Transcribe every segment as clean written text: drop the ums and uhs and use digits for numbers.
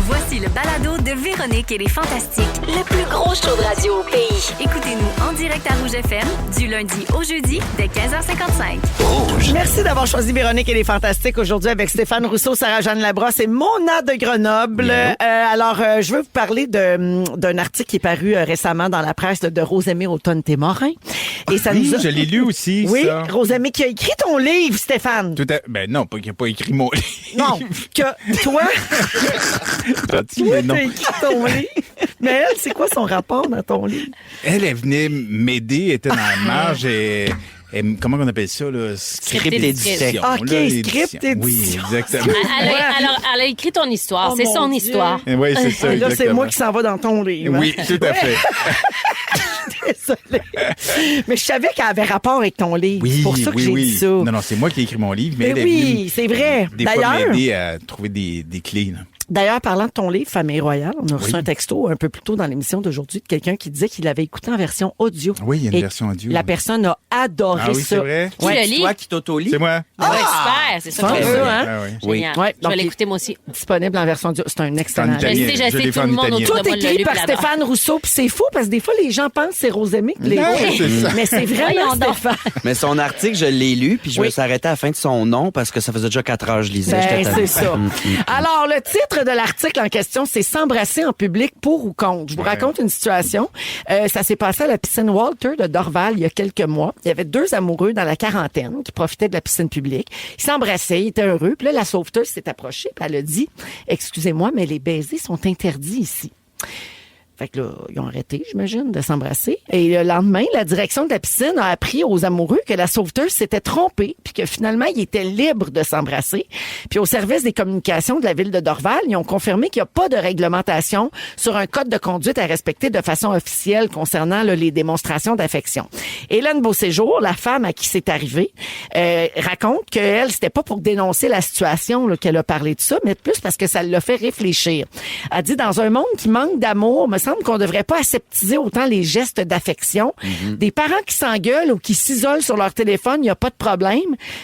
Voici le balado de Véronique et les Fantastiques. Le plus gros show de radio au pays. Écoutez-nous en direct à Rouge FM du lundi au jeudi dès 15h55. Rouge. Merci d'avoir choisi Véronique et les Fantastiques aujourd'hui avec Stéphane Rousseau, Sarah-Jeanne Labrosse et Mona de Grenoble. Je veux vous parler d'un article qui est paru récemment dans la presse de Rosemée Automne-Témorin. Et ça nous a... je l'ai lu aussi. Oui, ça. Rosemée qui a écrit ton livre, Stéphane. Ben non, qui n'a pas écrit mon livre. Non, que toi, Gentil, toi mais non. t'as écrit ton livre. Mais elle, c'est quoi son rapport dans ton livre? Elle venait m'aider, elle était dans la marge et comment on appelle ça, là? Script édition. OK, là, script édition. Oui, exactement. Elle a écrit ton histoire. Oh, c'est mon son Dieu. histoire. Oui, c'est ça, Et là, c'est exactement. moi qui s'en va dans ton livre. Oui, tout à fait. Désolée. Mais je savais qu'elle avait rapport avec ton livre. Oui, c'est pour ça que j'ai dit ça. Non, c'est moi qui ai écrit mon livre, mais Mais elle est oui, venue c'est vrai. des fois D'ailleurs- m'aider à trouver des clés. Là. D'ailleurs, parlant de ton livre, Famille Royale, on a reçu un texto un peu plus tôt dans l'émission d'aujourd'hui de quelqu'un qui disait qu'il l'avait écouté en version audio. Oui, il y a une Et version audio. La personne a adoré Ah oui, ça. c'est vrai? Qui le lit? Toi qui t'auto-lis. C'est moi. Ah ouais, super. C'est ça que je Fameux, veux. hein? Ah oui. Oui. Génial. Ouais, Je donc, vais l'écouter moi aussi. Disponible en version audio. C'est un excellent C'est en livre. italien. Je sais, Je l'ai fait tout en le monde italien. autour de Tout moi l'a écrit lu, par puis l'adore. Stéphane Rousseau, puis c'est fou parce que des fois, les gens pensent que c'est Rosemée qui l'a Non, écrit. c'est ça. Mais c'est vraiment Voyons donc. Stéphane. Mais son article, je l'ai lu, puis je Oui. me suis arrêté à la fin de son nom parce que ça faisait déjà 4 heures que je lisais. Ben, J'étais tanné. c'est ça. Alors, le titre de l'article en question, c'est S'embrasser en public pour ou contre. Je vous raconte une situation. Ça s'est passé à la piscine Walter de Dorval il y a quelques mois. Il y avait 2 amoureux dans la quarantaine qui profitaient de la piscine publique. Ils s'embrassaient, ils étaient heureux. Puis là, la sauveteuse s'est approchée, puis elle a dit « Excusez-moi, mais les baisers sont interdits ici. » Fait que là, ils ont arrêté, j'imagine, de s'embrasser. Et le lendemain, la direction de la piscine a appris aux amoureux que la sauveteuse s'était trompée puis que finalement, ils étaient libres de s'embrasser. Puis au service des communications de la ville de Dorval, ils ont confirmé qu'il n'y a pas de réglementation sur un code de conduite à respecter de façon officielle concernant là, les démonstrations d'affection. Hélène Beauséjour, la femme à qui c'est arrivé, raconte qu'elle, c'était pas pour dénoncer la situation là, qu'elle a parlé de ça, mais plus parce que ça l'a fait réfléchir. Elle dit, dans un monde qui manque d'amour, me semble qu'on devrait pas aseptiser autant les gestes d'affection. Des parents qui s'engueulent ou qui s'isolent sur leur téléphone, il n'y a pas de problème,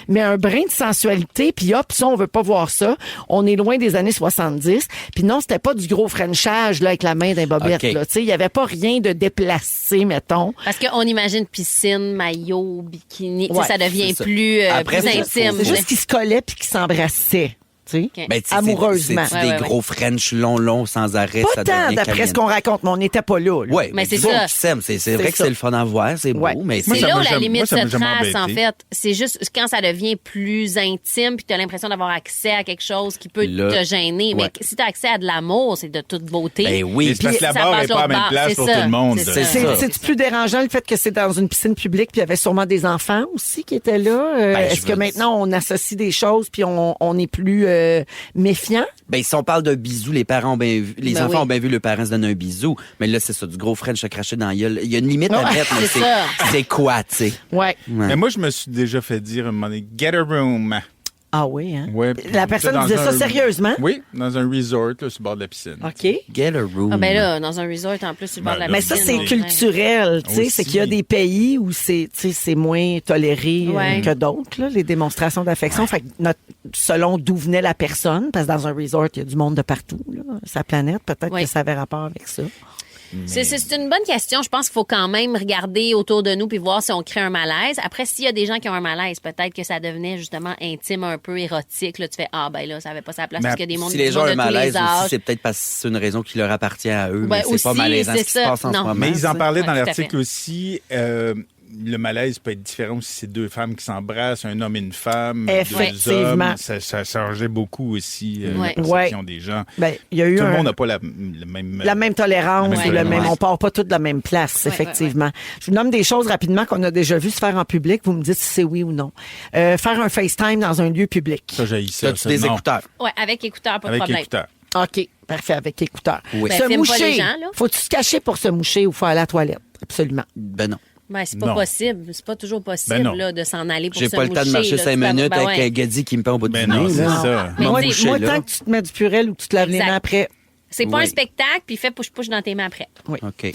mais un brin de sensualité, puis hop, ça, on veut pas voir ça. On est loin des années 70. Puis non, c'était pas du gros frenchage là, avec la main d'un bobette. OK. Là. Tu sais, il y avait pas rien de déplacé, mettons. Parce qu'on imagine piscine, maillot, bikini. Tu sais, Ouais, ça devient c'est ça. plus, Après, plus c'est- intime. C'est juste qu'ils se collaient puis qu'ils s'embrassaient. Tu sais, OK. Ben, tu sais, amoureusement. C'est Ouais, des ouais, gros French longs, sans arrêt. Pas ça tant devient d'après câlin. ce qu'on raconte, mais on n'était pas là. Oui, Mais c'est disons ça. qu'ils s'aiment. C'est vrai que ça. c'est le fun à voir, c'est beau, Ouais. mais C'est c'est... là où m'a la jamais- limite moi, ça m'a se jamais trace, en embêté. fait. C'est juste quand ça devient plus intime puis tu as l'impression d'avoir accès à quelque chose qui peut Là, te gêner. ouais. Mais si tu as accès à de l'amour, c'est de toute beauté. Ben oui, Et c'est parce que la ça barre passe n'est pas à la même l'autre place bord, pour c'est tout ça. le monde. C'est C'est ça. ça. C'est-tu plus dérangeant le fait que c'est dans une piscine publique puis il y avait sûrement des enfants aussi qui étaient là? Ben, Est-ce je que veux- maintenant on associe des choses puis on est plus méfiant? Ben, si on parle de bisous, les parents ont bien vu, les Ben enfants oui. ont bien vu le parent se donner un bisou. Mais là, c'est ça, du gros French se cracher dans la gueule. Il y a une limite à mettre, mais c'est ça. c'est quoi, tu sais? Ouais. Mais moi, je me suis déjà fait dire à un moment donné, get a room. Ah oui, hein? Ouais, La personne dans disait ça un- sérieusement? Oui, dans un resort, là, sur le bord de la piscine. OK. Get a room. Ah ben là, dans un resort, en plus, sur le bord de la Ben, Mais ça, piscine, c'est on- culturel, tu sais, Aussi. c'est qu'il y a des pays où c'est moins toléré Ouais. que d'autres, là, les démonstrations d'affection. Fait que selon d'où venait la personne, parce que dans un resort, il y a du monde de partout, là, sa planète, peut-être Ouais. que ça avait rapport avec ça. C'est une bonne question. Je pense qu'il faut quand même regarder autour de nous puis voir si on crée un malaise. Après, s'il y a des gens qui ont un malaise, peut-être que ça devenait justement intime, un peu érotique. Là, tu fais, ah ben là, ça avait pas sa place Mais parce qu'il y a des mondes Si les gens ont de un tous malaise les aussi, âges. c'est peut-être parce que c'est une raison qui leur appartient à eux. Ben, mais c'est pas aussi, malaisant c'est ce qui se ça. passe en Non. ce moment. Mais ils en parlaient Ouais, dans tout à l'article fait. aussi. Le malaise peut être différent si c'est 2 femmes qui s'embrassent, un homme et une femme, 2 Effectivement. hommes. Ça changeait beaucoup aussi Ouais. la perception des gens. Ben, il y a eu Tout le un- monde n'a pas le même... la même tolérance, La même ou le même, tolérance. on part pas tous de la même place, effectivement. Je vous nomme des choses rapidement qu'on a déjà vu se faire en public. Vous me dites si c'est oui ou non. Faire un FaceTime dans un lieu public. Ça, j'ai ça. T'as-tu des non. écouteurs? Ouais, avec écouteurs, pas de Avec problème. écouteurs. OK, parfait, avec écouteurs. Oui. Ben, Se filme pas les moucher. gens, là. Faut-tu se cacher pour se moucher ou faut aller à la toilette? Absolument. Ben non. Ben, c'est pas Non. possible. C'est pas toujours possible Ben non. là, de s'en aller pour J'ai se pas le temps de moucher, marcher là. 5 minutes Ben avec ouais. un gaddy qui me pend au bout du Ben nez. non, c'est là. ça. Mais Moi, tu sais, moi, là. tant que tu te mets du purel ou que tu te laves les Exact. mains après, C'est pas Oui. un spectacle, puis fais push-push dans tes mains après. OK.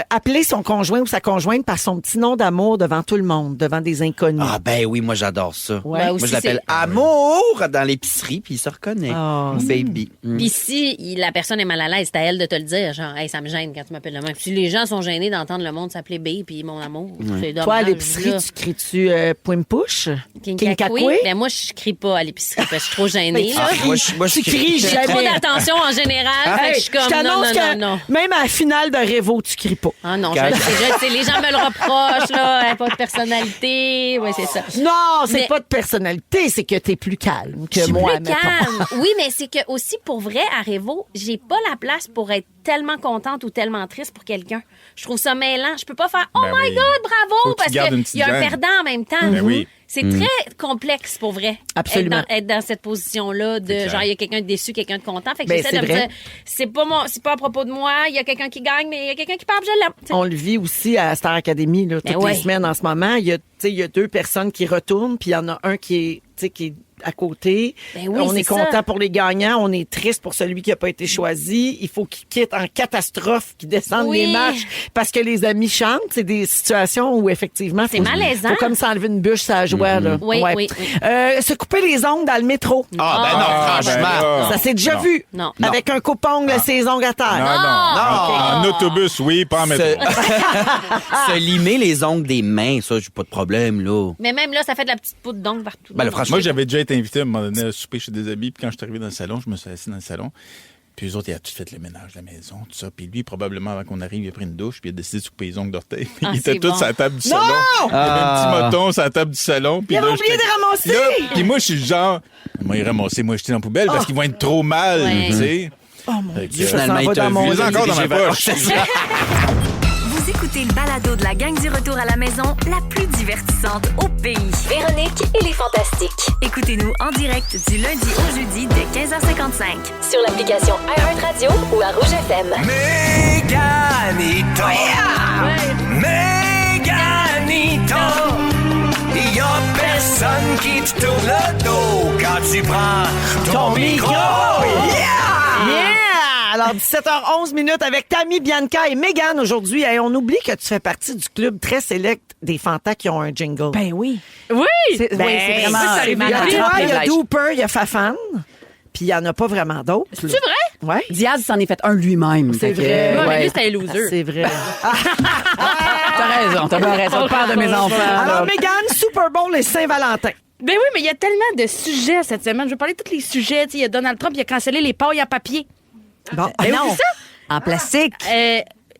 Appeler son conjoint ou sa conjointe par son petit nom d'amour devant tout le monde, devant des inconnus. Ah ben oui, moi j'adore ça. Ouais. Ben Moi aussi, je l'appelle c'est- Amour dans l'épicerie, puis il se reconnaît. Oh, Baby. Puis si la personne est mal à l'aise, c'est à elle de te le dire. Genre, hey, ça me gêne quand tu m'appelles le même. Puis si les gens sont gênés d'entendre le monde s'appeler B puis mon amour, c'est dommage. Toi, à l'épicerie, là. tu cries-tu Pouim-Pouche? Kinkakoué? Ben moi, je crie pas à l'épicerie parce que je suis trop gênée. là. Ah, moi, je crie. J'ai trop d'attention en général. Fait que je suis comme, non, t'annonce non, que non, non. même à la finale de Révo, tu cries pas. Ah non, je le sais, les gens me le reprochent, là. Elle a pas de personnalité. Oui, c'est ça. Non, c'est Mais- pas de personnalité, c'est que t'es plus calme que Je suis moi, plus mettons. calme. Oui, mais c'est que aussi pour vrai à Révo, j'ai pas la place pour être tellement contente ou tellement triste pour quelqu'un. Je trouve ça mêlant. Je peux pas faire oh Ben my oui. god, Faut bravo que tu parce gardes une qu'il y a petite un gang. perdant en même temps. Ben oui. C'est très complexe pour vrai. Absolument. Être dans cette position-là de clair. genre il y a quelqu'un de déçu, quelqu'un de content. Fait que Ben, j'essaie c'est de me vrai. dire c'est pas à propos de moi, il y a quelqu'un qui gagne mais il y a quelqu'un qui perd, je l'aime. T'sais. On le vit aussi à Star Academy là, toutes Ben les ouais. semaines en ce moment. Il y a 2 personnes qui retournent, puis il y en a un qui est à côté. Ben oui, on c'est est content ça. pour les gagnants, on est triste pour celui qui n'a pas été choisi. Il faut qu'il quitte en catastrophe, qu'il descende Oui. les marches parce que les amis chantent. C'est des situations où effectivement C'est malaisant. faut comme s'enlever une bûche sur la joie. Là. Oui, Ouais. oui. Se couper les ongles dans le métro. Ah ben non, Ah, ben franchement. là. Ça s'est déjà Non. vu. Non. Avec un coupe-ongle, ses ongles à terre. Non. En autobus, oui, pas en métro. Se limer les ongles des mains, ça, j'ai pas de problème, là. Mais même là, ça fait de la petite poudre d'ongles partout. Ben, là, franchement, Moi, j'avais déjà été invité à un moment donné à souper chez des amis, puis quand je suis arrivé dans le salon, je me suis assis dans le salon. Puis eux autres, ils ont tout fait le ménage de la maison, tout ça. Puis lui, probablement, avant qu'on arrive, il a pris une douche, puis il a décidé de couper les ongles d'orteil. Puis Ah, il était c'est tout bon. sur la table du salon. Il y avait un petit moton sur la table du salon. Puis Il avait là, oublié j'étais- de ramasser! Là, puis moi, je suis genre, moi, il ramasser, moi, jeter dans la poubelle parce qu'ils vont être trop mal, Ouais. tu sais. Oh mon Fait que, Dieu, ça Finalement, s'en il va t'a dans mon vu, Je les ai encore dans ma dirigé vers- poche. C'est ça. Vous écoutez le balado de la gang du retour à la maison, la plus divertissante au pays. Véronique et les Fantastiques. Écoutez-nous en direct du lundi au jeudi dès 15h55. Sur l'application iHeartRadio ou à Rouge FM. Méganito. Méganito. Y a personne qui te tourne le dos quand tu prends ton micro. Yeah! Alors, 17h11 minutes avec Tammy, Bianca et Mégane aujourd'hui. Et on oublie que tu fais partie du club très sélect des Fantas qui ont un jingle. Ben oui. Oui! C'est Ben, vraiment ça, c'est c'est malade. malade. Il y a toi, il y a Privilège. Dooper, il y a Fafan, puis il n'y en a pas vraiment d'autres. C'est vrai? Ouais. Diaz s'en est fait un lui-même. C'est Fait que, vrai. Ouais, mais ouais. lui, c'était un loser. C'est vrai. T'as raison, t'as bien raison. Père de mes enfants. Alors, là. Mégane, Super Bowl et Saint-Valentin. Ben oui, mais il y a tellement de sujets cette semaine. Je vais parler de tous les sujets. Tu sais, il y a Donald Trump, il a cancellé les pailles en papier. Bon, Ben non. oui, ça? En plastique.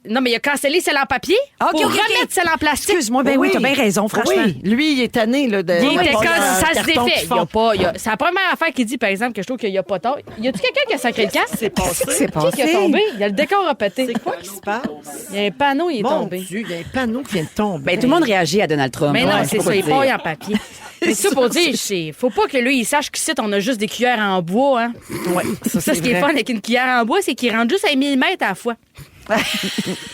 Non, mais il a cancellé celle en papier Ok, pour ok, ok. remettre celle en plastique. Excuse-moi, ben oui, t'as bien raison, franchement. Oui, lui, il est tanné là, de. Il était de- quand de- ça se carton défait. qui Il y a fond. pas, c'est la première affaire qu'il dit, par exemple, que je trouve qu'il n'y a pas tort. Y a-tu quelqu'un qui a sacré le camp? C'est passé. C'est Qui qui a tombé? Il y a le décor a pété. C'est quoi qui se passe? Il y a un panneau, il est Mon tombé. Dieu, il y a un panneau qui vient de tomber. Ben, tout le monde réagit à Donald Trump. Mais Ouais, non, je c'est peux ça, pas les te dire. pailles en papier. Mais ça pour dire, faut pas que lui, il sache qu'ici, on a juste des cuillères en bois, hein. Ouais, Ça, ce qui est fun avec une cuillère en bois, c'est qu'il rentre juste à 1 millimètre à la fois.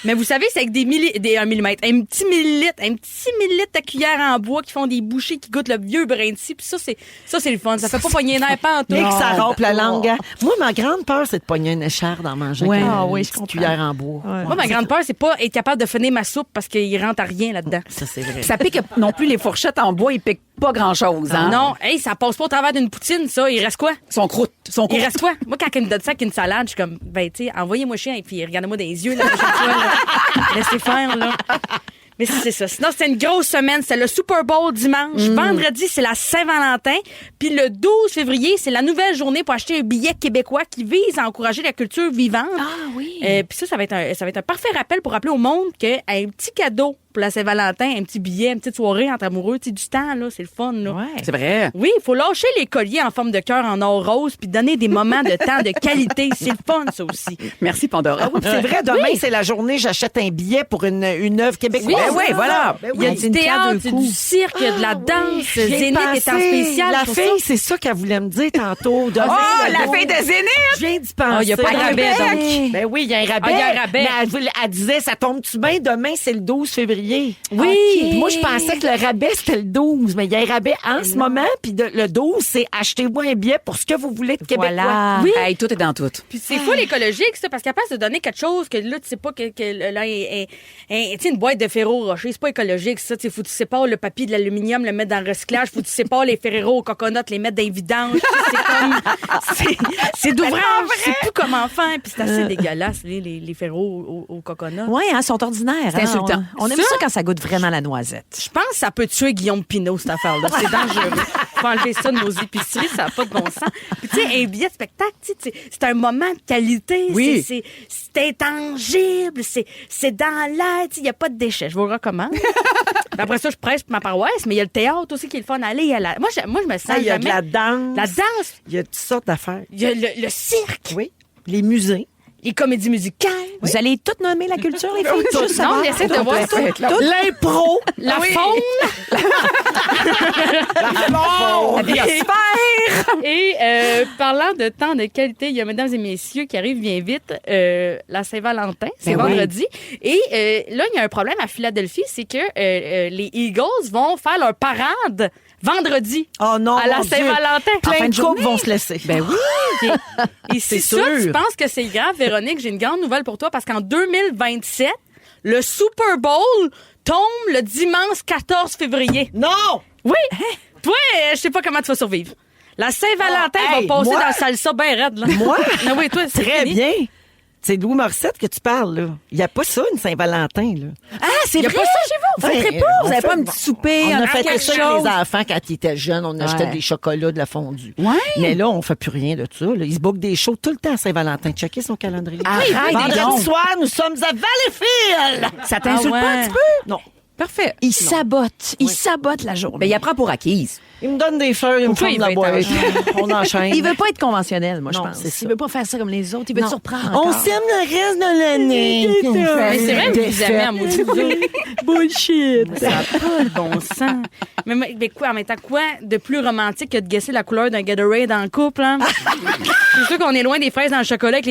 Mais vous savez, c'est avec un millimètre, un petit millilitre de cuillère en bois qui font des bouchées qui goûtent le vieux brin de scie. Puis ça, c'est le fun. Ça fait pas pogner les nerfs pas en tout. Mais que ça rompe la langue. Hein. Moi, ma grande peur, c'est de pogner une écharpe d'en manger Ouais. avec Ah une oui, petite je comprends. cuillère en bois. Moi, ma grande peur, c'est pas être capable de finir ma soupe parce qu'il rentre à rien là-dedans. Ça, c'est vrai. Ça pique non plus les fourchettes en bois, ils piquent pas grand-chose. Hein? Non, hey, ça passe pas au travers d'une poutine, ça. Il reste quoi? Son croûte. Il reste quoi? Moi, quand il me donne ça avec une salade, je suis comme, ben, tu sais, envoyez-moi chien et puis regardez-moi dans les yeux, la prochaine fois, là. Laissez faire, là. Mais c'est ça. Sinon, c'était une grosse semaine. C'était le Super Bowl dimanche. Vendredi, c'est la Saint-Valentin. Puis le 12 février, c'est la nouvelle journée pour acheter un billet québécois qui vise à encourager la culture vivante. Ah oui. Puis ça va être un parfait rappel pour rappeler au monde qu'un petit cadeau pour la Saint-Valentin, un petit billet, une petite soirée entre amoureux, tu sais, du temps, là, c'est le fun, là. C'est vrai. Oui, il faut lâcher les colliers en forme de cœur en or rose puis donner des moments de temps de qualité. C'est le fun, ça aussi. Merci, Pandora. C'est vrai, demain, c'est la journée, j'achète un billet pour une œuvre québécoise. Ben oui, voilà. Il y a On du dit une pierre théâtre, deux il y a coups. du cirque, il y a de la danse. J'ai Zénith est en pensé, spécial. La pour fille, ça. c'est ça qu'elle voulait me dire tantôt. Demain, Oh, le la beau- fille de Zénith! Je viens d'y penser. Ah, il y a pas de rabais, donc. Ben oui, il y a un rabais. Ah, il y a un rabais. Mais elle disait, ça tombe-tu bien? Demain, c'est le 12 février. février. Oui. Puis moi, je pensais que le rabais, c'était le 12, mais il y a un rabais en ce moment, puis le 12, c'est achetez-vous un billet pour ce que vous voulez de Québécois. Voilà. Oui. Hey, tout est dans tout. Puis c'est full écologique, ça, parce qu'à place de donner quelque chose que là, tu sais pas que là, tu sais, une boîte de Ferrero Rocher, c'est pas écologique, ça. Tu sais, faut que tu sépares le papier de l'aluminium, le mettre dans le recyclage, faut que tu sépares les Ferrero au coconut, les mettre dans les vidanges. C'est comme. C'est d'ouvrage, je sais plus comment faire, puis c'est assez dégueulasse, les Ferrero au coconut. Oui, ils sont ordinaires. C'est insultant. On aime ça quand ça goûte vraiment la noisette. Je pense que ça peut tuer Guillaume Pinault, cette affaire-là. C'est dangereux. Faut enlever ça de nos épiceries, ça n'a pas de bon sens. Puis, tu sais, un billet de spectacle, tu sais, c'est un moment de qualité. Oui. C'est intangible. C'est dans l'air. Il n'y a pas de déchets. Je vous le recommande. Puis après ça, je presse pour ma paroisse, mais il y a le théâtre aussi qui est le fun. Aller à la... Moi, je me sens Il y a jamais... de la danse. La danse. Il y a toutes sortes d'affaires. Il y a le cirque. Oui. Les musées. Les comédies musicales. Vous allez toutes nommer la culture, les filles? Juste Non, savoir. on essaie de voir tout. L'impro. La faune. La biosphère. Et parlant de temps de qualité, il y a, mesdames et messieurs, qui arrive bien vite, la Saint-Valentin, c'est Ben oui. vendredi. Et là, il y a un problème à Philadelphie, c'est que les Eagles vont faire leur parade vendredi Oh non, à la mon Dieu. Saint-Valentin. Plein de journée. couples vont se laisser. Ben oui. Et si C'est ça, sûr. tu penses que c'est grave, Véronique, j'ai une grande nouvelle pour toi, parce qu'en 2027, le Super Bowl tombe le dimanche 14 février. Non! Oui! Toi, je sais pas comment tu vas survivre. La Saint-Valentin Oh, hey, va passer moi- dans le salsa bien raide, là. Moi? Ah oui, toi, c'est Très fini. bien. C'est Louis Morissette que tu parles, là. Il n'y a pas ça, une Saint-Valentin, là. Ah, c'est Y a vrai. pas ça chez vous? Vous fêterez Ben, pas? on Vous n'avez fait- pas un petit souper? On un a fait quelque ça avec chose? les enfants quand ils étaient jeunes. On achetait Ouais. des chocolats, de la fondue. Ouais. Mais là, on fait plus rien de ça. Là. Ils se bookent des shows tout le temps à Saint-Valentin. Checkez son calendrier. Arrête, Vendredi donc. soir, nous sommes à Valleyfield. Ça t'insulte Ah pas un ouais. petit peu? Non. Parfait. Ils sabotent. Ils sabotent la journée. Ben, il apprend pour acquise. Il me donne des fleurs, il me Pourquoi forme il la veut boîte. être On enchaîne. Il veut pas être conventionnel, moi, Non, je pense. c'est ça. Il veut pas faire ça comme les autres. Il veut te surprendre. On encore. s'aime le reste de l'année. Mais c'est vrai que vous aimez à maudit, vous autres. Bullshit. Ça n'a pas de bon sens. Mais quoi, en même temps, quoi de plus romantique que de guesser la couleur d'un Gatorade dans le couple, hein? C'est sûr qu'on est loin des fraises dans le chocolat avec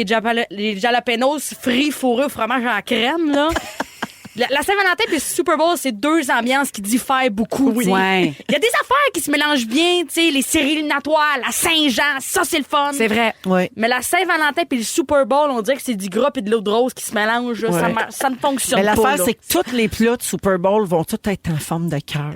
les jalapenos frits fourrés au fromage à la crème, là. La Saint-Valentin puis le Super Bowl, c'est deux ambiances qui diffèrent beaucoup. tu sais. Ouais. Il y a des affaires qui se mélangent bien, tu sais, les séries éliminatoires, la Saint-Jean, ça, c'est le fun. C'est vrai. Oui. Mais la Saint-Valentin puis le Super Bowl, on dirait que c'est du gras et de l'eau de rose qui se mélangent. là. Ouais. Ça ne fonctionne Mais pas. l'affaire, là. c'est que tous les plats de Super Bowl vont tous être en forme de cœur.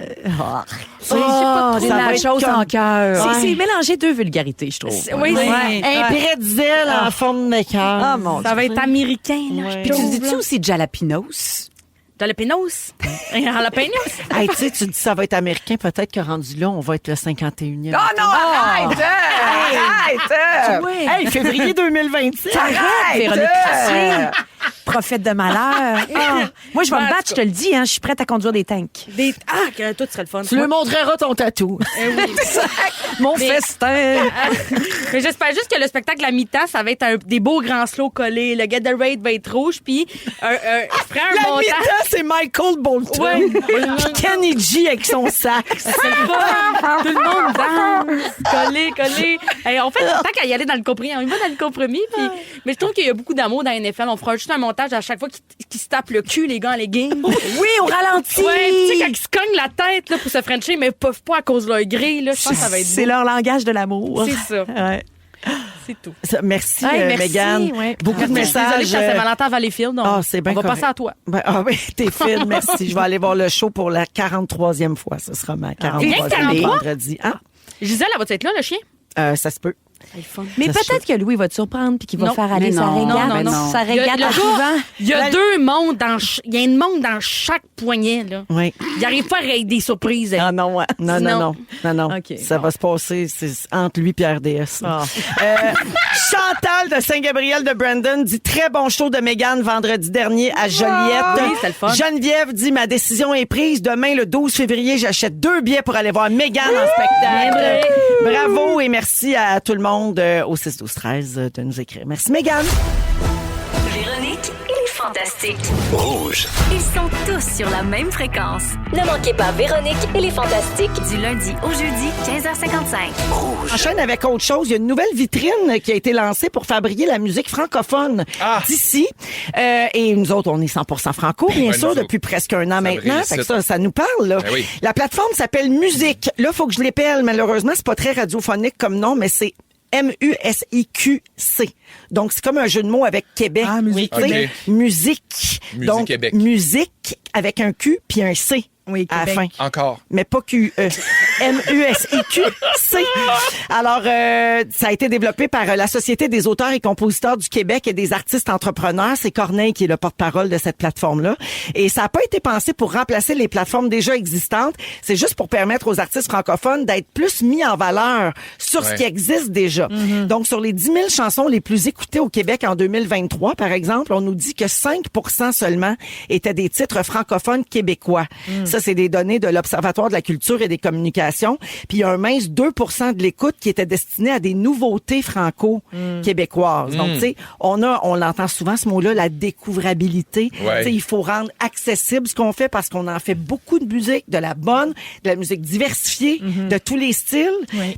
Oh, des ça va être nachos comme- en cœur. C'est mélanger deux vulgarités, je trouve. Oui, Un pretzel en forme de cœur. Ah, mon Dieu. ça va être américain. Là. Ouais. Puis tu dis-tu aussi jalapenos? Jalapenos. Jalapenos. Hey, tu sais, tu dis ça va être américain, peut-être que rendu là, on va être le 51e. Oh non, arrête! Arrête! Hey, février 2026. Arrête! Véronique Prophète de malheur. Ah. Moi, je vais Ben, me en battre, tout je te le dis, hein, je suis prête à conduire des tanks. Que toi, tu serais le fun. Tu lui montreras ton tatou. Mon Mais- festin. Mais j'espère juste que le spectacle à mi-temps, ça va être des beaux grands slows collés. Le Gatorade va être rouge, puis je ferai un La montant. mi-temps, c'est Michael Bolton. Ouais. Puis Kenny G avec son sac. C'est le fun. Tout le monde danse. Collé. Hey, on fait tant qu'à y aller dans le compromis. On y va dans le compromis. Puis, mais je trouve qu'il y a beaucoup d'amour dans la NFL. On fera juste un montage à chaque fois qu'ils se tapent le cul, les gars, en leggings. Oui, au ralenti. Ouais, tu sais, quand ils se cognent la tête là, pour se frencher, mais ils peuvent pas à cause de leur grille. Là, je pense que ça va être C'est beau. leur langage de l'amour. C'est ça. Ouais. C'est tout. Merci, Hey, merci, Mégane. ouais. Beaucoup de Je suis désolée messages. que c'est à Saint-Valentin à Valleyfield. Ah, c'est bien On va correct. passer à toi. Ben, ah oui, t'es fine, merci. Je vais aller voir le show pour la 43e fois. Ce sera ma 43e 43? vendredi. Hein? Gisèle, elle va-tu être là, le chien? Ça se peut. Mais Ça, peut-être que Louis va te surprendre puis qu'il va Non, faire aller mais sa non, régate. non, non. Sa Il y a- régate le en gars, couvent. Il y a deux mondes dans il y a une monde dans chaque poignet là. Oui. Il arrive pas à des surprises. Ah non, ouais. Non, Non. non, non. Non, non. OK, Ça va se passer c'est entre lui et RDS. Chantal de Saint-Gabriel de Brandon dit très bon show de Mégane vendredi dernier à Joliette. Oui, c'était le fun. Geneviève dit ma décision est prise. Demain, le 12 février, j'achète 2 billets pour aller voir Mégane en spectacle. Bravo et merci à tout le monde au 6-12-13 de nous écrire. Merci Mégane. Véronique et les Fantastiques. Rouge. Ils sont tous sur la même fréquence. Ne manquez pas Véronique et les Fantastiques. Du lundi au jeudi, 15h55. On enchaîne avec autre chose. Il y a une nouvelle vitrine qui a été lancée pour fabriquer la musique francophone d'ici. Et nous autres, on est 100% franco, bien sûr, depuis presque un an maintenant. Fait que ça nous parle, là. Oui. La plateforme s'appelle Musique. Là, faut que je l'épelle. Malheureusement, c'est pas très radiophonique comme nom, mais c'est MUSIQC. Donc, c'est comme un jeu de mots avec Québec. Ah, Musique Tu sais, Québec. Musique. Donc, Québec. musique avec un Q puis un C. Oui, à la fin. Québec. Encore. Mais pas QE. MUSIQC. Alors, ça a été développé par la Société des auteurs et compositeurs du Québec et des artistes entrepreneurs. C'est Corneille qui est le porte-parole de cette plateforme-là. Et ça n'a pas été pensé pour remplacer les plateformes déjà existantes. C'est juste pour permettre aux artistes francophones d'être plus mis en valeur sur ce qui existe déjà. Donc, sur les 10 000 chansons les plus écoutées au Québec en 2023, par exemple, on nous dit que 5% seulement étaient des titres francophones québécois. Ça, c'est des données de l'Observatoire de la culture et des communications. Puis il y a un mince 2% de l'écoute qui était destinée à des nouveautés franco-québécoises. Donc, tu sais, on l'entend souvent ce mot-là, la découvrabilité. Ouais. Tu sais, il faut rendre accessible ce qu'on fait parce qu'on en fait beaucoup de musique, de la bonne, de la musique diversifiée, de tous les styles.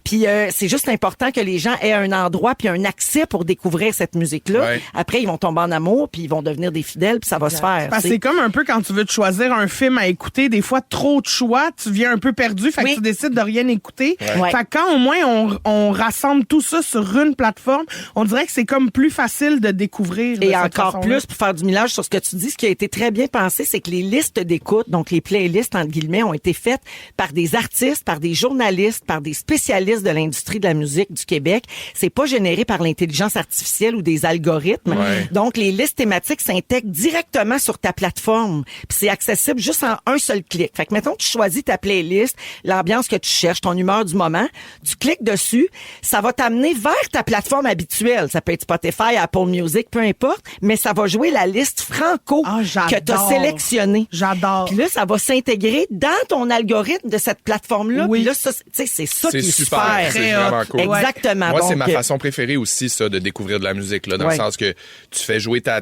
Puis c'est juste important que les gens aient un endroit puis un accès pour découvrir cette musique-là. Ouais. Après, ils vont tomber en amour puis ils vont devenir des fidèles puis ça va se faire. Parce que tu sais. c'est comme un peu quand tu veux te choisir un film à écouter, des fois trop de choix, tu viens un peu perdu, fait que tu décides de rien écouter. Ouais. Fait que quand au moins on rassemble tout ça sur une plateforme, on dirait que c'est comme plus facile de découvrir. Et de cette encore façon-là. plus, pour faire du millage sur ce que tu dis, ce qui a été très bien pensé, c'est que les listes d'écoute, donc les playlists, entre guillemets, ont été faites par des artistes, par des journalistes, par des spécialistes de l'industrie de la musique du Québec. C'est pas généré par l'intelligence artificielle ou des algorithmes. Ouais. Donc, les listes thématiques s'intègrent directement sur ta plateforme. Puis c'est accessible juste en un seul clic. Fait que, mettons que tu choisis ta playlist, l'ambiance que tu cherches, ton humeur du moment, tu cliques dessus, ça va t'amener vers ta plateforme habituelle. Ça peut être Spotify, Apple Music, peu importe, mais ça va jouer la liste franco que tu as sélectionnée. J'adore. Puis là, ça va s'intégrer dans ton algorithme de cette plateforme-là. Oui. Puis là, ça, tu sais, c'est ça C'est qui est super. super. C'est vraiment cool. Exactement. Moi, c'est Donc, ma façon préférée aussi, ça, de découvrir de la musique, là, dans le sens que tu fais jouer ta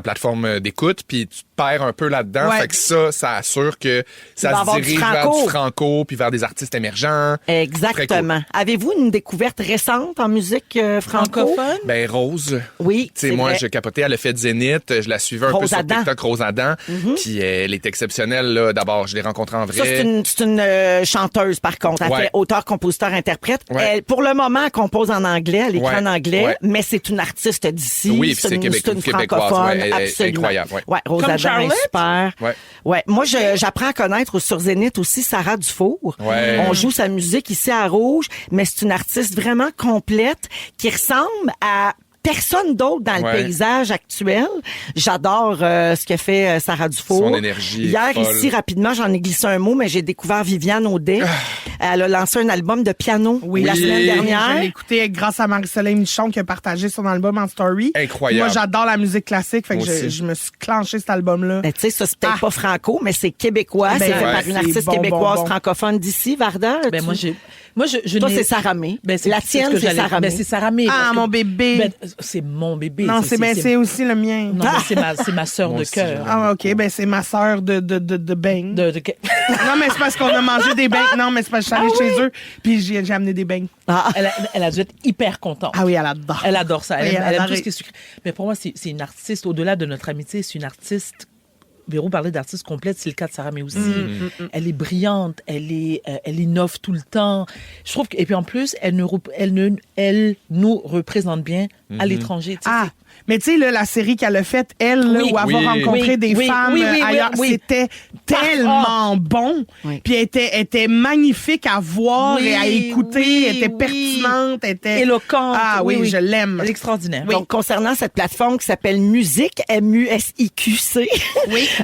plateforme d'écoute, puis tu te perds un peu là-dedans. Ouais. Fait que ça assure que va ça avoir se du dirige vers franco. du franco, puis vers des artistes émergents. Exactement. Avez-vous une découverte récente en musique franco? Ben, Rose. Oui. Tu sais, c'est moi, vrai. je capotais, elle a fait Zénith, je la suivais un Rose peu sur Adam. TikTok, Rose Adam. Puis elle est exceptionnelle, là. D'abord, je l'ai rencontrée en vrai. Ça, c'est une chanteuse, par contre. Elle fait auteur, compositeur, interprète. Ouais. Elle, pour le moment, elle compose en anglais, elle écrit en anglais, Ouais. mais c'est une artiste d'ici. Oui, puis c'est une québécoise, francophone, ouais, elle est absolument. incroyable, ouais. Rose Comme Adam est Charlotte? super. Ouais. Moi, j'apprends à connaître sur Zénith aussi Sarah Dufour. Ouais. On joue sa musique ici à Rouge, mais c'est une artiste vraiment complète qui ressemble à personne d'autre dans le paysage actuel. J'adore ce que fait Sarah Dufour. Son énergie Hier, folle. ici, rapidement, j'en ai glissé un mot, mais j'ai découvert Viviane Audet. Elle a lancé un album de piano la semaine dernière. Je l'ai écouté grâce à Marie-Soleil Michon qui a partagé son album en story. Incroyable. Moi, j'adore la musique classique, fait que Moi aussi. je me suis clenché cet album-là. Ben, tu sais, ça, c'est peut-être pas franco, mais c'est québécois. Ben, c'est fait ouais, par une c'est artiste bon, québécoise bon. francophone d'ici, Varda. Ben, moi, je Toi, n'ai- c'est Sarah May. Ben, La tienne, ce que c'est j'allais- Sarah May. Ben, c'est Sarah May. Ah, parce que- mon bébé. Ben, c'est mon bébé. Non, Ça, c'est aussi le mien. Non, mais c'est ma sœur Moi de aussi, cœur. Ah, OK. Ben, c'est ma sœur de beignes. Non, mais c'est parce qu'on a mangé des beignes. Non, mais c'est parce que je suis allée chez eux, puis j'ai amené des beignes. Elle a dû être hyper contente. Ah oui, elle adore. Elle adore ça. Oui, Elle aime adore. tout ce qui est sucré. Mais pour moi, c'est une artiste, au-delà de notre amitié, c'est une artiste. Véro parlait d'artiste complète, c'est le cas de Sarah May aussi. Elle est brillante, elle innove tout le temps. Je trouve que, et puis en plus, elle nous représente bien à l'étranger. Tu sais, Ah, mais tu sais, là, la série qu'elle a faite, elle, là, Oui. où elle va Oui. rencontrer Oui. des Oui. femmes Oui, oui, oui, ailleurs, oui. c'était tellement bon. Oui. Puis elle était magnifique à voir Oui, et à écouter. oui, Elle était oui. pertinente. Elle était éloquente. Ah oui, je l'aime. Elle est extraordinaire. Donc, concernant cette plateforme qui s'appelle Musique, MUSIQC,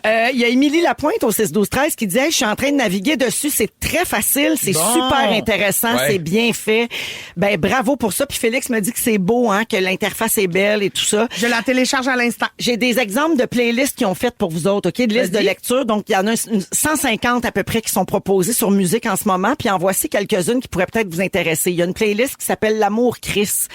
Il y a Émilie Lapointe au 6-12-13 qui dit hey, je suis en train de naviguer dessus, c'est très facile, c'est super intéressant, c'est bien fait. Ben bravo pour ça. Puis Félix me dit que c'est beau, hein, que l'interface est belle et tout ça. Je la télécharge à l'instant. J'ai des exemples de playlists qu'ils ont faites pour vous autres, OK, de listes de lecture. Donc il y en a 150 à peu près qui sont proposées sur musique en ce moment, puis en voici quelques-unes qui pourraient peut-être vous intéresser. Il y a une playlist qui s'appelle L'amour Chris.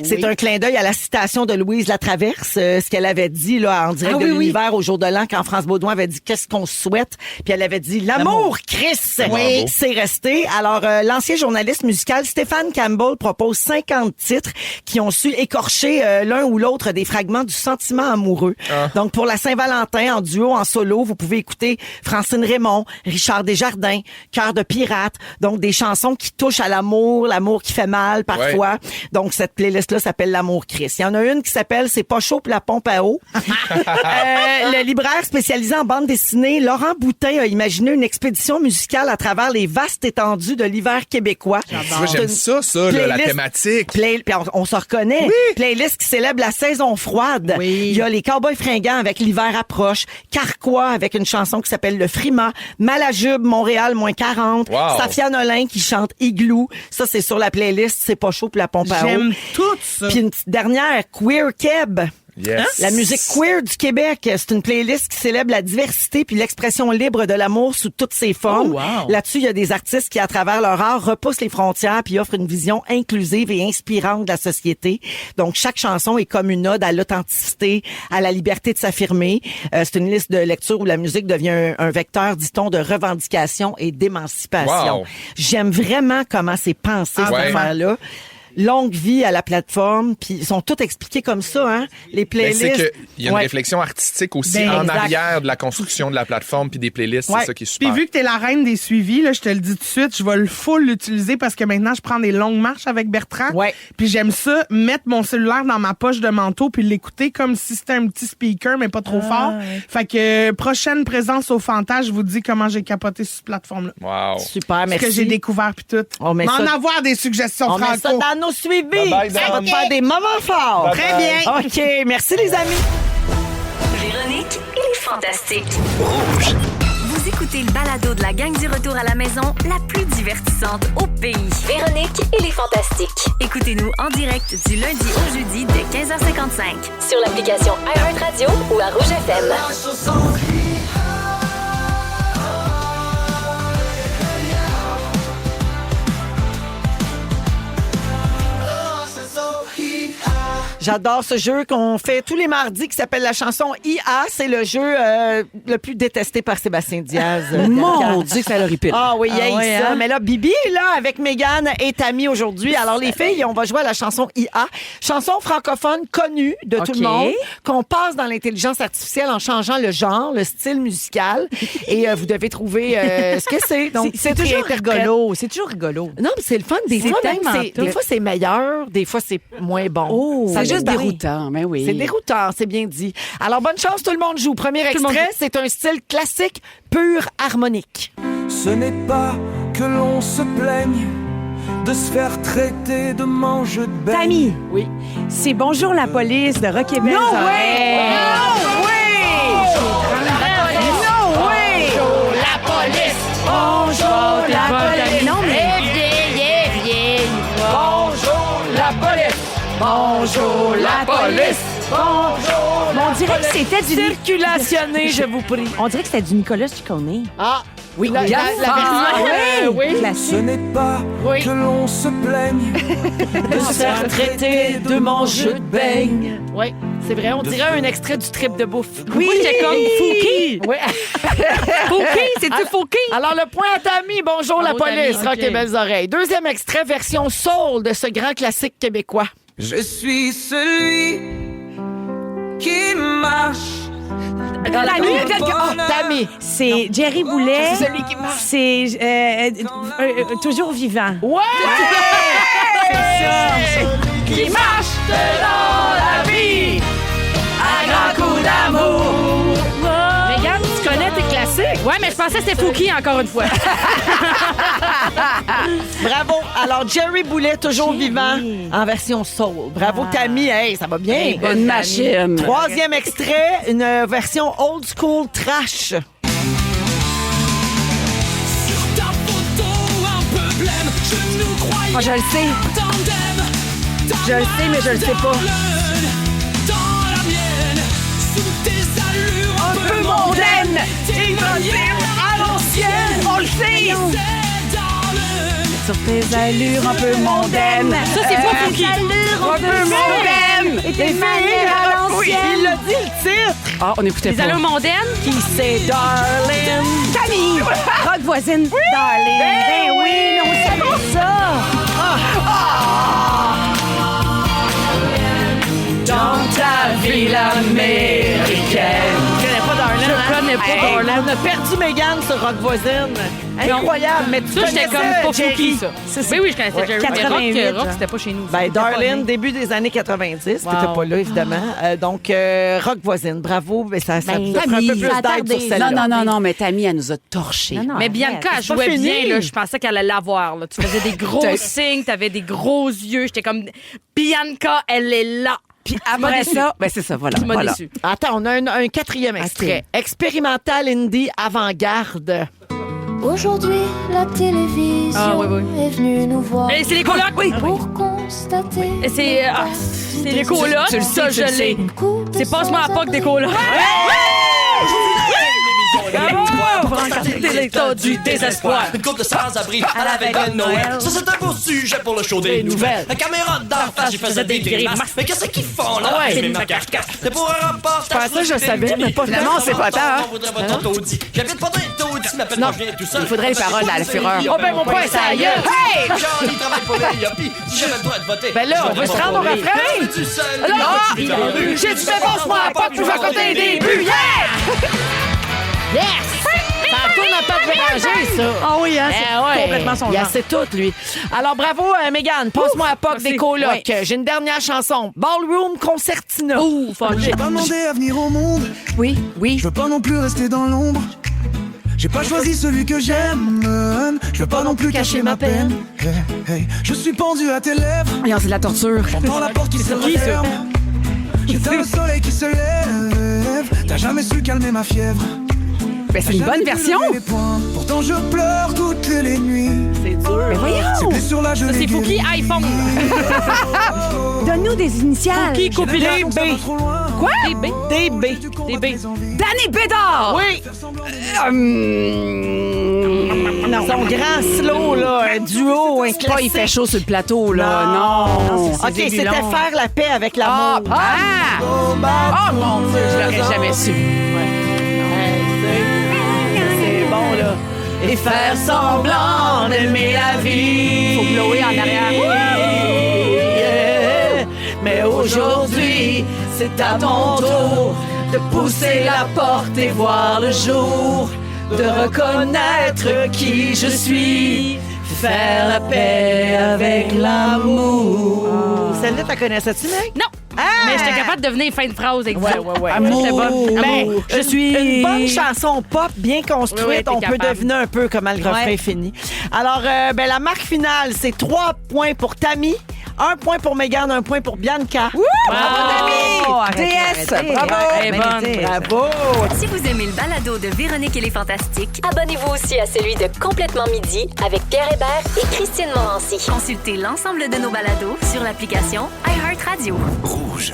C'est un clin d'œil à la citation de Louise Latraverse, ce qu'elle avait dit là en direct de l'univers au jour de l'an quand France Baudouin avait dit qu'est-ce qu'on souhaite, puis elle avait dit l'amour Chris. Oui, c'est resté. Alors l'ancien journaliste musical Stéphane Campbell propose 50 titres qui ont su écorcher l'un ou l'autre des fragments du sentiment amoureux. Donc pour la Saint-Valentin en duo, en solo, vous pouvez écouter Francine Raymond, Richard Desjardins, Cœur de pirate. Donc des chansons qui touchent à l'amour qui fait mal parfois. Ouais. Donc cette playlist là s'appelle L'amour Chris. Il y en a une qui s'appelle C'est pas chaud pour la pompe à eau. Le libraire spécialisé en bande dessinée Laurent Boutin a imaginé une expédition musicale à travers les vastes étendues de l'hiver québécois. Moi, j'aime ça, la thématique. Puis on se reconnaît. Oui. Playlist qui célèbre la saison froide. Oui. Il y a les Cowboys fringants avec L'hiver approche, Carquois avec une chanson qui s'appelle Le Frima, Malajube, Montréal, -40, Safia Nolin qui chante Igloo. Ça, c'est sur la playlist C'est pas chaud pour la pompe à eau. J'aime tout ça. Puis une petite dernière, Queer Keb. Yes. La musique queer du Québec, c'est une playlist qui célèbre la diversité puis l'expression libre de l'amour sous toutes ses formes. Là-dessus, il y a des artistes qui, à travers leur art, repoussent les frontières puis offrent une vision inclusive et inspirante de la société. Donc, chaque chanson est comme une ode à l'authenticité, à la liberté de s'affirmer. C'est une liste de lecture où la musique devient un vecteur, dit-on, de revendication et d'émancipation. J'aime vraiment comment c'est pensé, cette affaire-là. Longue vie à la plateforme, puis ils sont tous expliqués comme ça, hein, les playlists. Mais c'est qu'il y a une réflexion artistique aussi en arrière de la construction de la plateforme puis des playlists, c'est ça qui est super. Puis vu que t'es la reine des suivis, là, je te le dis tout de suite, je vais le full l'utiliser parce que maintenant, je prends des longues marches avec Bertrand. Puis j'aime ça, mettre mon cellulaire dans ma poche de manteau puis l'écouter comme si c'était un petit speaker, mais pas trop fort. Fait que prochaine présence au Fanta, je vous dis comment j'ai capoté sur cette plateforme-là. Wow. Super, merci. Ce que j'ai découvert puis tout. On met en avoir des suggestions, Franco. On met ça dans nos suivis. Ça va te faire des moments forts. Très bien. OK. Merci, les amis. Véronique et les Fantastiques. Rouge. Vous écoutez le balado de la gang du retour à la maison, la plus divertissante au pays. Véronique et les Fantastiques. Écoutez-nous en direct du lundi au jeudi dès 15h55. Sur l'application iHeartRadio ou à Rouge FM. J'adore ce jeu qu'on fait tous les mardis qui s'appelle la chanson IA. C'est le jeu le plus détesté par Sébastien Diaz. Mon Dieu, ça leur ripile. Ah oui, ça. Mais là, Bibi est là avec Mégane et Tammy aujourd'hui. Alors les filles, on va jouer à la chanson IA. Chanson francophone connue de tout le monde qu'on passe dans l'intelligence artificielle en changeant le genre, le style musical. Et vous devez trouver ce que c'est. Donc c'est toujours rigolo. C'est toujours rigolo. Non, mais c'est le fun. Des fois, c'est meilleur. Des fois, c'est moins bon. Oh, ça juste déroutant, mais oui. C'est déroutant, c'est bien dit. Alors, bonne chance, tout le monde joue. Premier extrait, c'est un style classique, pur harmonique. Ce n'est pas que l'on se plaigne de se faire traiter de mange de bête. Tammy, oui. C'est Bonjour la police de Rock et Belle. No way! No way! No way! Bonjour la police! Bonjour la police! Non, mais... vieille! Bonjour la police! Bonjour la police! Bonjour la on dirait que c'était du... Circulationné, je vous prie. On dirait que c'était du Nicolas Ciccone. Ah! Oui, la version. Oui. Ce n'est pas que l'on se plaigne de se faire traiter de mangeux de beignes. Oui, c'est vrai. On dirait un extrait du trip de bouffe. Oui, j'ai comme Fouki. Oui. Fouki, c'est-tu Fouki? Alors, le point à Tammy. Bonjour la police. Rock et belles oreilles. Deuxième extrait, version soul de ce grand classique québécois. Je suis celui qui marche. Tammy. C'est Jerry Boulet. C'est celui qui marche. C'est toujours vivant. Ouais! Qui marche dans la vie à grand coup d'amour. Regarde, tu connais tes classiques. Ouais, mais je pensais que c'était Fouki encore une fois. Bravo. Alors, Jerry Boulet, toujours vivant, en version soul. Bravo, Tammy. Hey, ça va bien. Hey, bonne machine. Troisième extrait, une version old school trash. Oh, je le sais. Je le sais, mais je le sais pas. Un peu mondaine. À l'ancienne. On le sait. Sur tes allures un peu mondaines. Ça, c'est pas Fouki. Un peu mondaine. Et tes manières à l'ancienne. Il l'a dit, le titre. Ah, on écoutait pas. Les allures mondaines? Qui c'est, darling? Camille! Rock voisine. Darling. Ben oui, mais on savait ça. Dans ta ville américaine. Je connais pas Darlene. On a perdu Mégane sur Rock voisine. Incroyable, mais tu ça, j'étais comme pas Fouki, ça. Ben oui, je connaissais Jerry. 88, Rock, c'était pas chez nous. Ben, Darlene, début des années 90. T'étais pas là, évidemment. Donc, Rock voisine, bravo. Mais ça te prend un peu plus d'aide sur celle-là. Non, mais Tammy, elle nous a torchés. Mais Bianca, elle jouait bien. Là, je pensais qu'elle allait l'avoir. Là. Tu faisais des gros signes, t'avais des gros yeux. J'étais comme, Bianca, elle est là. Puis après ça, ben c'est ça, voilà. Déçu. Attends, on a un quatrième extrait. Expérimental indie avant-garde. Aujourd'hui, la télévision est venue nous voir. C'est les colocs, oui. Pour constater. C'est les colocs. Ça, je l'ai. C'est passe-moi à POC des colocs. L'état du désespoir. Une couple de sans-abri à la veille de Noël. Ça, c'est un beau sujet pour le show des nouvelles. La caméra d'en face, j'y faisais des grimaces. Mais qu'est-ce qu'ils font là? C'est ma carcasse. C'est pour un reportage. Ça, je savais, mais pas vraiment, c'est pas tard. J'habite pas dans les taudis, m'appelle je viens tout seul. Il faudrait les paroles à la fureur. Oh, ben, mon point, ça y est. Hey! Johnny travaille pour les puis si j'avais le droit de voter. Ben là, on veut se rendre au refrain. J'ai du passe-moi à POC, puis je vais compter des buts. Yes! Ça tourne à pas de mélanger, ça. Ah oui, hein, c'est complètement son Il a genre. c'est tout, lui. Alors, bravo, Mégane. Passe-moi à POC des colocs. J'ai une dernière chanson. Ballroom Concertina. Ouh, fuck. J'ai pas demandé à venir au monde. Oui. Je veux pas non plus rester dans l'ombre. J'ai pas choisi celui que j'aime. Je veux pas non plus cacher ma peine. Hey, je suis pendu à tes lèvres. C'est de la torture. J'entends la porte qui se referme. J'éteins le soleil qui se lève. T'as jamais su calmer ma fièvre. Ben, c'est une bonne version. Pourtant je pleure toutes les nuits. C'est dur. Mais voyons. C'est blessures-là, je les C'est Fouki iPhone. Donne-nous des initiales. Fouki copie DB. Quoi? DB. Danny Bédard. Oui. Son grand slow, là, un duo, un classique. Pas, il fait chaud sur le plateau, là. Non. OK, c'était faire la paix avec l'amour. Oh mon Dieu, je l'aurais jamais su. C'est bon, là. Et faire semblant d'aimer la vie. Faut blower en arrière. Mais aujourd'hui, c'est à ton tour de pousser la porte et voir le jour, de reconnaître qui je suis, faire la paix avec l'amour. Celle-là, t'as connaissais-tu, mec? Non. Mais j'étais capable de devenir fin de phrase avec Ouais. Amour. J'étais bonne. Ben, Je suis une bonne chanson pop bien construite. Oui, t'es on peut capable. deviner un peu comment le refrain finit. Alors, la marque finale, c'est 3 points pour Tammy, 1 point pour Mégane, 1 point pour Bianca. Bravo, Tammy! DS! Bravo! Elle est bonne. Bravo! Si vous aimez le balado de Véronique et les Fantastiques, Abonnez-vous aussi à celui de Complètement Midi avec Pierre Hébert et Christine Morancy. consultez l'ensemble de nos balados sur l'application iHeartRadio. Rouge.